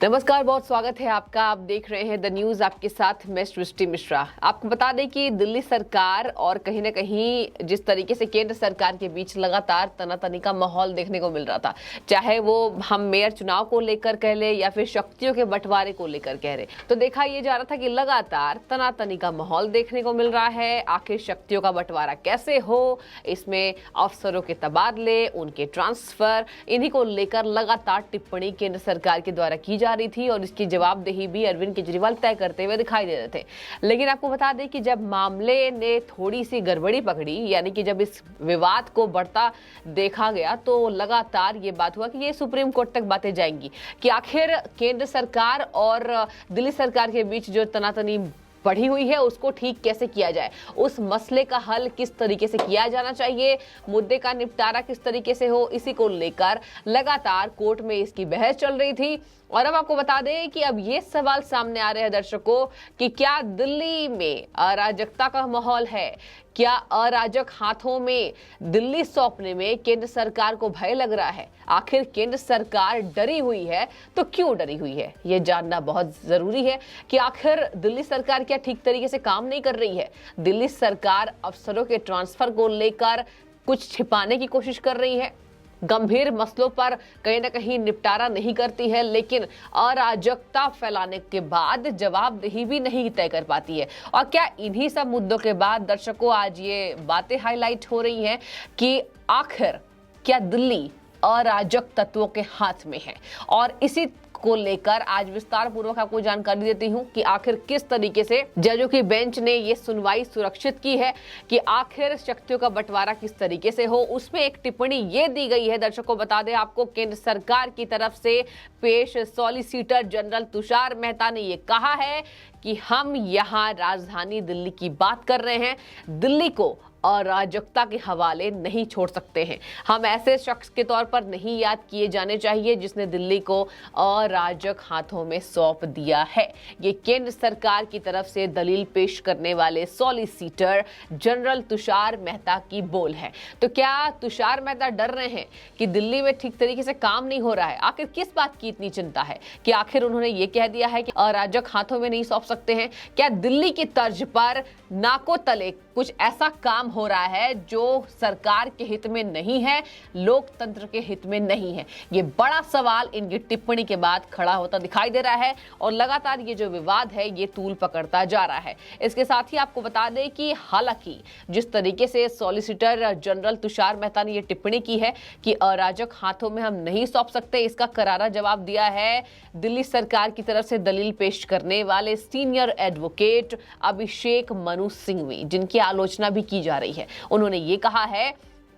नमस्कार, बहुत स्वागत है आपका। आप देख रहे हैं द न्यूज, आपके साथ मैं सृष्टि मिश्रा। आपको बता दें कि दिल्ली सरकार और कहीं ना कहीं जिस तरीके से केंद्र सरकार के बीच लगातार तनातनी का माहौल देखने को मिल रहा था, चाहे वो हम मेयर चुनाव को लेकर कह ले या फिर शक्तियों के बंटवारे को लेकर कह रहे, तो देखा ये जा रहा था कि लगातार तनातनी का माहौल देखने को मिल रहा है। आखिर शक्तियों का बंटवारा कैसे हो, इसमें अफसरों के तबादले, उनके ट्रांसफर, इन्हीं को लेकर लगातार टिप्पणी केंद्र सरकार के द्वारा की जा रही थी और इसकी जवाबदेही भी अरविंद केजरीवाल तय करते हुए दिखाई दे रहे थे। लेकिन आपको बता दें कि जब मामले ने थोड़ी सी गड़बड़ी पकड़ी, यानी कि जब इस विवाद को बढ़ता देखा गया, तो लगातार ये बात हुआ कि ये सुप्रीम कोर्ट तक बातें जाएंगी कि आखिर केंद्र सरकार और दिल्ली सरकार के बीच जो तनातनी बढ़ी हुई है उसको ठीक कैसे किया जाए, उस मसले का हल किस तरीके से किया जाना चाहिए, मुद्दे का निपटारा किस तरीके से हो, इसी को लेकर लगातार कोर्ट में इसकी बहस चल रही थी। और अब आपको बता दें कि अब ये सवाल सामने आ रहे हैं दर्शकों कि क्या दिल्ली में अराजकता का माहौल है, क्या अराजक हाथों में दिल्ली सौंपने में केंद्र सरकार को भय लग रहा है। आखिर केंद्र सरकार डरी हुई है तो क्यों डरी हुई है, ये जानना बहुत जरूरी है कि आखिर दिल्ली सरकार क्या ठीक तरीके से काम नहीं कर रही है। दिल्ली सरकार अफसरों के ट्रांसफर को लेकर कुछ छिपाने की कोशिश कर रही है, गंभीर मसलों पर कहीं ना कहीं निपटारा नहीं करती है, लेकिन अराजकता फैलाने के बाद जवाबदेही भी नहीं तय कर पाती है। और क्या इन्हीं सब मुद्दों के बाद दर्शकों आज ये बातें हाईलाइट हो रही हैं कि आखिर क्या दिल्ली अराजक तत्वों के हाथ में है। और इसी को लेकर आज विस्तार पूर्वक आपको जानकारी देती हूं कि आखिर किस तरीके से जजों की बेंच ने ये सुनवाई सुरक्षित की है कि आखिर शक्तियों का बंटवारा किस तरीके से हो। उसमें एक टिप्पणी ये दी गई है, दर्शकों बता दें आपको, केंद्र सरकार की तरफ से पेश सॉलिसिटर जनरल तुषार मेहता ने ये कहा है कि हम यहाँ राजधानी दिल्ली की बात कर रहे हैं, दिल्ली को अराजकता के हवाले नहीं छोड़ सकते हैं। हम ऐसे शख्स के तौर पर नहीं याद किए जाने चाहिए जिसने दिल्ली को अराजक हाथों में सौंप दिया है। ये केंद्र सरकार की तरफ से दलील पेश करने वाले सॉलिसिटर जनरल तुषार मेहता की बोल है। तो क्या तुषार मेहता डर रहे हैं कि दिल्ली में ठीक तरीके से काम नहीं हो रहा है? आखिर किस बात की इतनी चिंता है कि आखिर उन्होंने ये कह दिया है कि अराजक हाथों में नहीं सौंप सकते हैं? क्या दिल्ली की तर्ज पर नाको तले कुछ ऐसा काम हो रहा है जो सरकार के हित में नहीं है, लोकतंत्र के हित में नहीं है? ये बड़ा सवाल इनकी टिप्पणी के बाद खड़ा होता दिखाई दे रहा है और लगातार ये जो विवाद है ये तूल पकड़ता जा रहा है। इसके साथ ही आपको बता दें कि हालांकि जिस तरीके से सॉलिसिटर जनरल तुषार मेहता ने ये टिप्पणी की है कि अराजक हाथों में हम नहीं सौंप सकते, इसका करारा जवाब दिया है दिल्ली सरकार की तरफ से दलील पेश करने वाले सीनियर एडवोकेट अभिषेक मनु सिंघवी, जिनकी आलोचना भी की जा रही है। उन्होंने ये कहा है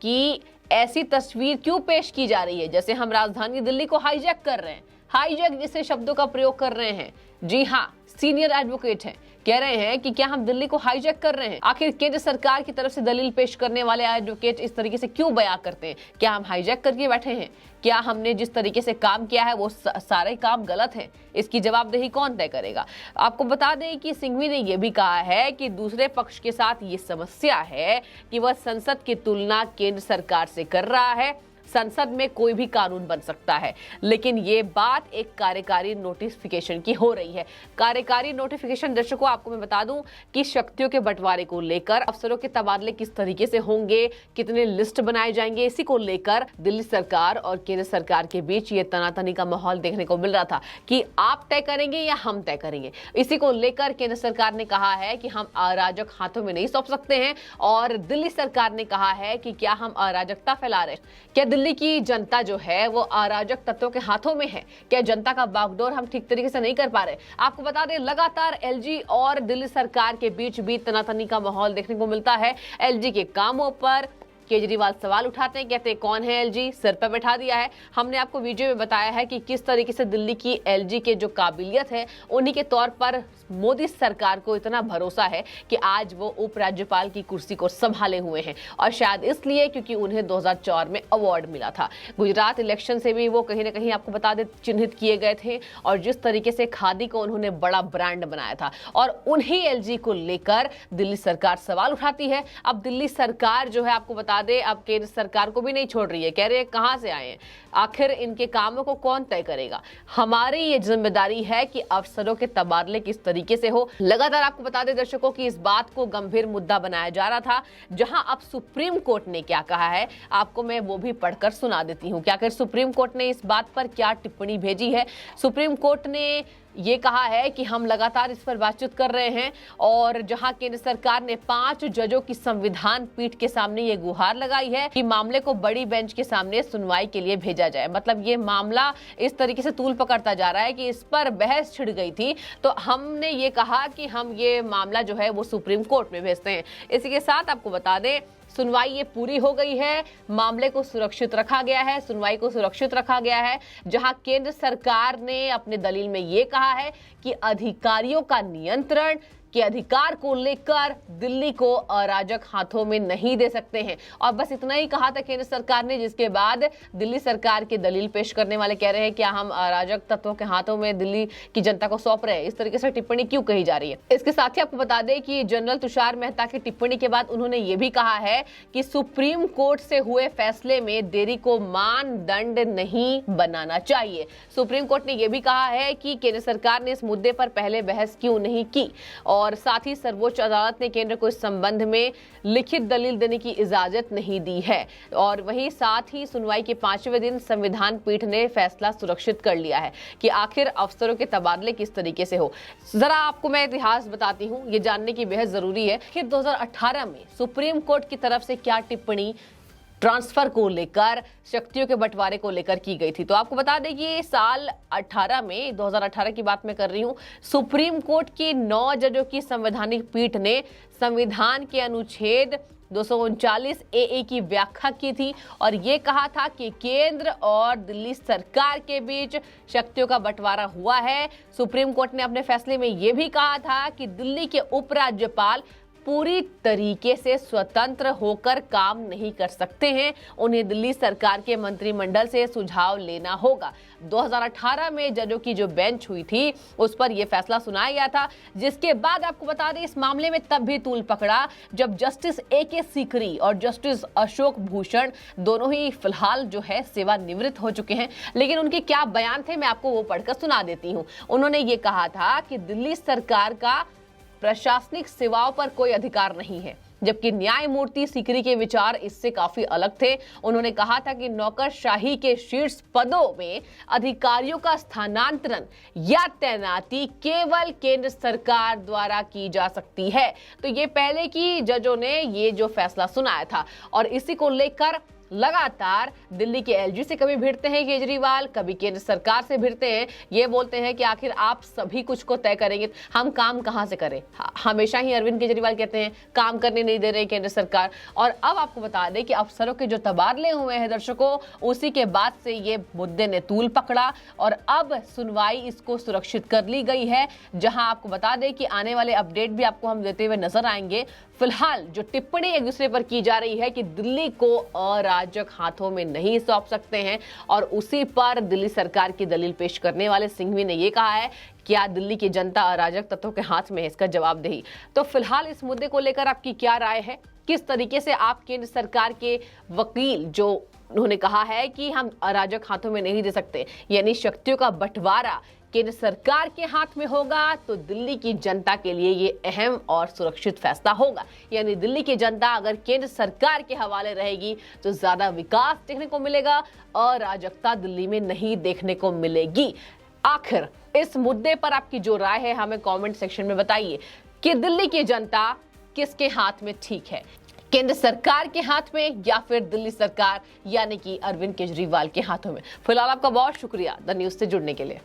कि ऐसी तस्वीर क्यों पेश की जा रही है जैसे हम राजधानी दिल्ली को हाईजैक कर रहे हैं। हाईजैक जैसे शब्दों का प्रयोग कर रहे हैं। जी हाँ, सीनियर एडवोकेट हैं, कह रहे हैं कि क्या हम दिल्ली को हाईजैक कर रहे हैं? आखिर केंद्र सरकार की तरफ से दलील पेश करने वाले एडवोकेट इस तरीके से क्यों बयान करते हैं? क्या हम हाईजैक करके बैठे हैं? क्या हमने जिस तरीके से काम किया है वो सारे काम गलत हैं? इसकी जवाबदेही कौन तय करेगा? आपको बता दें कि सिंघवी ने यह भी कहा है कि दूसरे पक्ष के साथ ये समस्या है कि वह संसद की तुलना केंद्र सरकार से कर रहा है। संसद में कोई भी कानून बन सकता है, लेकिन ये बात एक कार्यकारी नोटिफिकेशन की हो रही है। कार्यकारी नोटिफिकेशन दर्शकों आपको मैं बता दूं कि शक्तियों के बंटवारे को लेकर, अफसरों के तबादले किस तरीके से होंगे, कितने लिस्ट बनाए जाएंगे, इसी को लेकर दिल्ली सरकार और केंद्र सरकार के बीच ये तनातनी का माहौल देखने को मिल रहा था कि आप तय करेंगे या हम तय करेंगे। इसी को लेकर केंद्र सरकार ने कहा है कि हम अराजक हाथों में नहीं सौंप सकते हैं और दिल्ली सरकार ने कहा है कि क्या हम अराजकता फैला रहे हैं? क्या दिल्ली की जनता जो है वो अराजक तत्वों के हाथों में है? क्या जनता का बागडोर हम ठीक तरीके से नहीं कर पा रहे? आपको बता दें लगातार एलजी और दिल्ली सरकार के बीच भी तनातनी का माहौल देखने को मिलता है। एलजी के कामों पर केजरीवाल सवाल उठाते हैं, कहते हैं कौन है एलजी, सिर पर बैठा दिया है। हमने आपको वीडियो में बताया है कि किस तरीके से दिल्ली की एलजी के जो काबिलियत है उन्हीं के तौर पर मोदी सरकार को इतना भरोसा है कि आज वो उपराज्यपाल की कुर्सी को संभाले हुए हैं, और शायद इसलिए क्योंकि उन्हें 2004 में अवार्ड मिला था। गुजरात इलेक्शन से भी वो कहीं ना कहीं आपको बता दें चिन्हित किए गए थे, और जिस तरीके से खादी को उन्होंने बड़ा ब्रांड बनाया था, और उन्हीं एलजी को लेकर दिल्ली सरकार सवाल उठाती है। अब दिल्ली सरकार जो है आपको बता बता दें अब केंद्र सरकार को भी नहीं छोड़ रही है, कह रहे हैं कहां से आए हैं, आखिर इनके कामों को कौन तय करेगा। हमारी ये जिम्मेदारी है कि अफसरों के तबादले किस तरीके से हो। लगातार आपको बता दें दर्शकों कि इस बात को गंभीर मुद्दा बनाया जा रहा था, जहां अब सुप्रीम कोर्ट ने क्या कहा है आपको मैं वो भी पढ़कर सुना देती हूं। क्या कर सुप्रीम कोर्ट ने इस बात पर क्या टिप्पणी भेजी है। सुप्रीम कोर्ट ने ये कहा है कि हम लगातार इस पर बातचीत कर रहे हैं और जहां केंद्र सरकार ने 5 जजों की संविधान पीठ के सामने ये गुहार लगाई है कि मामले को बड़ी बेंच के सामने सुनवाई के लिए भेजा जाए। मतलब ये मामला इस तरीके से तूल पकड़ता जा रहा है कि इस पर बहस छिड़ गई थी, तो हमने ये कहा कि हम ये मामला जो है वो सुप्रीम कोर्ट में भेजते हैं। इसी के साथ आपको बता दें सुनवाई ये पूरी हो गई है, मामले को सुरक्षित रखा गया है, सुनवाई को सुरक्षित रखा गया है, जहां केंद्र सरकार ने अपने दलील में ये कहा है कि अधिकारियों का नियंत्रण के अधिकार को लेकर दिल्ली को अराजक हाथों में नहीं दे सकते हैं। और बस इतना ही कहा था केंद्र सरकार ने, जिसके बाद दिल्ली सरकार के दलील पेश करने वाले कह रहे हैं क्या हम अराजक तत्वों के हाथों में दिल्ली की जनता को सौंप रहे हैं। इस तरीके से टिप्पणी क्यों कही जा रही है। इसके साथ ही आपको बता दें कि जनरल तुषार मेहता की टिप्पणी के बाद उन्होंने ये भी कहा है कि सुप्रीम कोर्ट से हुए फैसले में देरी को मानदंड नहीं बनाना चाहिए। सुप्रीम कोर्ट ने यह भी कहा है कि केंद्र सरकार ने इस मुद्दे पर पहले बहस क्यों नहीं की और साथ ही सर्वोच्च अदालत ने केंद्र को इस संबंध में लिखित दलील देने की इजाजत नहीं दी है। और वहीं साथ ही सुनवाई के 5वें दिन संविधान पीठ ने फैसला सुरक्षित कर लिया है कि आखिर अफसरों के तबादले किस तरीके से हो। जरा आपको मैं इतिहास बताती हूँ, ये जानने की बेहद जरूरी है कि 2018 में सुप्रीम कोर्ट की तरफ से क्या टिप्पणी ट्रांसफर को लेकर, शक्तियों के बंटवारे को लेकर की गई थी। तो आपको बता दें कि साल 18 में 2018 की बात मैं कर रही हूं, सुप्रीम कोर्ट की 9 जजों की संवैधानिक पीठ ने संविधान के अनुच्छेद 239 ए की व्याख्या की थी और ये कहा था कि केंद्र और दिल्ली सरकार के बीच शक्तियों का बंटवारा हुआ है। सुप्रीम कोर्ट ने अपने फैसले में ये भी कहा था कि दिल्ली के उपराज्यपाल पूरी तरीके से स्वतंत्र होकर काम नहीं कर सकते हैं, उन्हें दिल्ली सरकार के मंत्रिमंडल से सुझाव लेना होगा। 2018 में जजों की जो बेंच हुई थी उस पर यह फैसला सुनाया गया था, जिसके बाद आपको बता दें इस मामले में तब भी तूल पकड़ा जब जस्टिस AK सीकरी और जस्टिस अशोक भूषण दोनों ही फिलहाल जो है सेवानिवृत्त हो चुके हैं। लेकिन उनके क्या बयान थे मैं आपको वो पढ़कर सुना देती हूँ। उन्होंने ये कहा था कि दिल्ली सरकार का प्रशासनिक सेवाओं पर कोई अधिकार नहीं है, जबकि न्यायमूर्ति सीकरी के विचार इससे काफी अलग थे। उन्होंने कहा था कि नौकरशाही के शीर्ष पदों में अधिकारियों का स्थानांतरण या तैनाती केवल केंद्र सरकार द्वारा की जा सकती है। तो ये पहले की जजों ने ये जो फैसला सुनाया था और इसी को लेकर लगातार दिल्ली के LG से कभी भिड़ते हैं केजरीवाल, कभी केंद्र सरकार से भिड़ते हैं। ये बोलते हैं कि आखिर आप सभी कुछ को तय करेंगे, हम काम कहां से करें। हमेशा ही अरविंद केजरीवाल कहते हैं काम करने नहीं दे रहे केंद्र सरकार। और अब आपको बता दें कि अफसरों के जो तबादले हुए हैं दर्शकों, उसी के बाद से ये मुद्दे ने तूल पकड़ा और अब सुनवाई इसको सुरक्षित कर ली गई है। जहां आपको बता दें कि आने वाले अपडेट भी आपको हम देते हुए नजर आएंगे। फिलहाल जो टिप्पणी एक दूसरे पर की जा रही है कि दिल्ली को अराजक हाथों में नहीं सौंप सकते हैं और उसी पर दिल्ली सरकार की दलील पेश करने वाले सिंघवी ने यह कहा है क्या दिल्ली की जनता अराजक तत्वों के हाथ में है, इसका जवाबदेही। तो फिलहाल इस मुद्दे को लेकर आपकी क्या राय है, किस तरीके से आप केंद्र सरकार के वकील जो उन्होंने कहा है कि हम अराजक हाथों में नहीं दे सकते, यानी शक्तियों का बंटवारा केंद्र सरकार के हाथ में होगा, तो दिल्ली की जनता के लिए ये अहम और सुरक्षित फैसला होगा। यानी दिल्ली की जनता अगर केंद्र सरकार के हवाले रहेगी तो ज्यादा विकास देखने को मिलेगा, अराजकता दिल्ली में नहीं देखने को मिलेगी। आखिर इस मुद्दे पर आपकी जो राय है हमें कमेंट सेक्शन में बताइए कि दिल्ली की जनता किसके हाथ में ठीक है, केंद्र सरकार के हाथ में या फिर दिल्ली सरकार यानी कि अरविंद केजरीवाल के हाथों में। फिलहाल आपका बहुत शुक्रिया द न्यूज़ से जुड़ने के लिए।